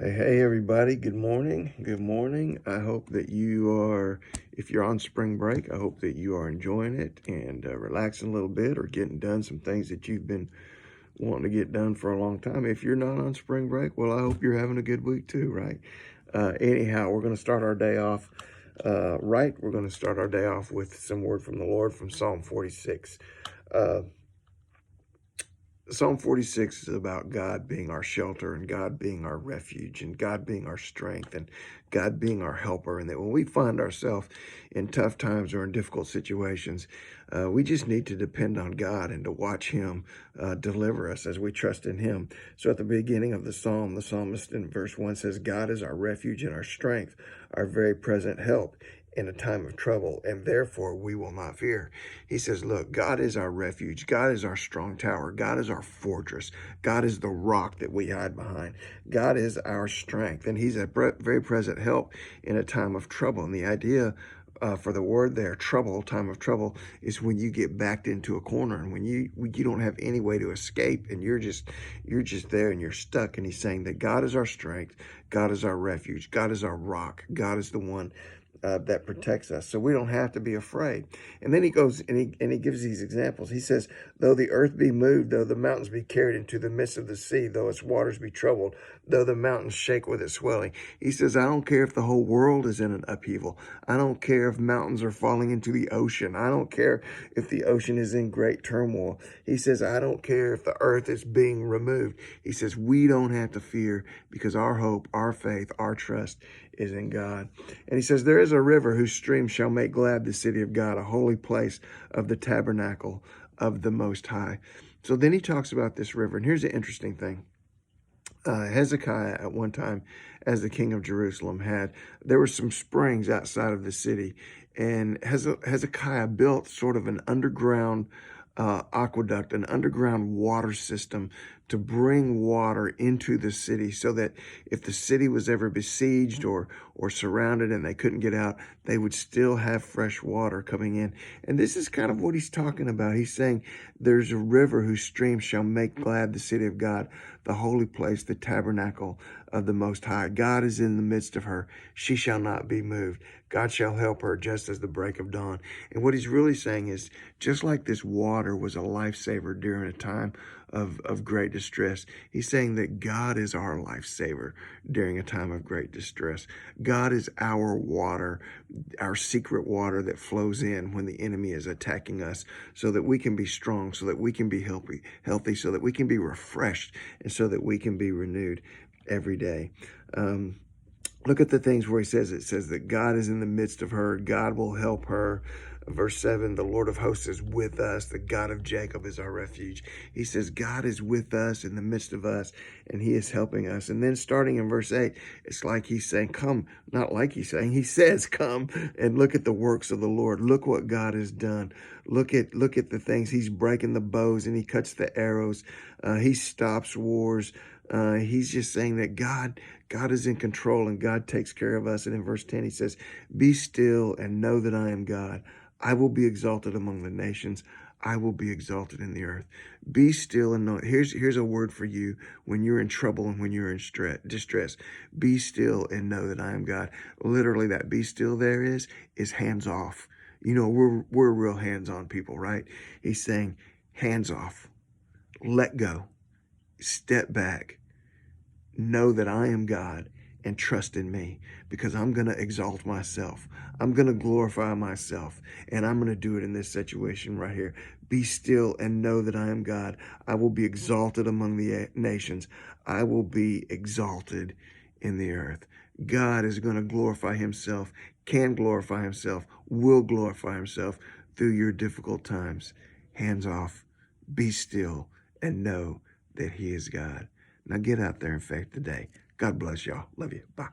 Hey, everybody. Good morning. Good morning. I hope that you are, if you're on spring break, I hope that you are enjoying it and relaxing a little bit or getting done some things that you've been wanting to get done for a long time. If you're not on spring break, well, I hope you're having a good week too, right? Anyhow, we're going to start our day off right. We're going to start our day off with some word from the Lord from Psalm 46. Uh, Psalm 46 is about God being our shelter and God being our refuge and God being our strength and God being our helper. And that when we find ourselves in tough times or in difficult situations, we just need to depend on God and to watch Him deliver us as we trust in Him. So at the beginning of the psalm, the psalmist in verse 1 says, God is our refuge and our strength, our very present help in a time of trouble, and therefore we will not fear. He says, look, God is our refuge. God is our strong tower. God is our fortress. God is the rock that we hide behind. God is our strength, and He's a very present help in a time of trouble. And the idea for the word there, trouble, time of trouble, is when you get backed into a corner and when you don't have any way to escape and you're just there and you're stuck. And He's saying that God is our strength, God is our refuge, God is our rock, God is the one that protects us, so we don't have to be afraid. And then he goes and he gives these examples. He says, though the earth be moved, though the mountains be carried into the midst of the sea, though its waters be troubled, though the mountains shake with its swelling. He says, I don't care if the whole world is in an upheaval. I don't care if mountains are falling into the ocean. I don't care if the ocean is in great turmoil. He says, I don't care if the earth is being removed. He says, we don't have to fear because our hope, our faith, our trust is in God. And he says, there is a river whose stream shall make glad the city of God, a holy place of the tabernacle of the Most High. So then he talks about this river. And here's the interesting thing. Hezekiah at one time, as the king of Jerusalem, there were some springs outside of the city. And Hezekiah built sort of an underground aqueduct, an underground water system to bring water into the city so that if the city was ever besieged or surrounded and they couldn't get out, they would still have fresh water coming in. And this is kind of what he's talking about. He's saying there's a river whose stream shall make glad the city of God, the holy place, the tabernacle of the Most High. God is in the midst of her. She shall not be moved. God shall help her just as the break of dawn. And what he's really saying is, just like this water was a lifesaver during a time of great distress, he's saying that God is our lifesaver during a time of great distress. God is our water, our secret water that flows in when the enemy is attacking us so that we can be strong, so that we can be healthy, so that we can be refreshed, and so that we can be renewed every day. Look at the things where it says that God is in the midst of her. God will help her. Verse 7, the Lord of hosts is with us. The God of Jacob is our refuge. He says God is with us in the midst of us, and He is helping us. And then starting in verse 8, it's like He's saying, come, not like He's saying, He says, come and look at the works of the Lord. Look what God has done. Look at the things. He's breaking the bows and He cuts the arrows. He stops wars. He's just saying that God is in control and God takes care of us. And in verse 10, He says, be still and know that I am God. I will be exalted among the nations. I will be exalted in the earth. Be still and know. Here's a word for you when you're in trouble and when you're in distress. Be still and know that I am God. Literally, that be still there is hands off. You know, we're real hands-on people, right? He's saying, hands off. Let go. Step back. Know that I am God and trust in me because I'm going to exalt myself. I'm going to glorify myself, and I'm going to do it in this situation right here. Be still and know that I am God. I will be exalted among the nations. I will be exalted in the earth. God is going to glorify Himself, can glorify Himself, will glorify Himself through your difficult times. Hands off, be still, and know that He is God. Now get out there and faith today. God bless y'all. Love you. Bye.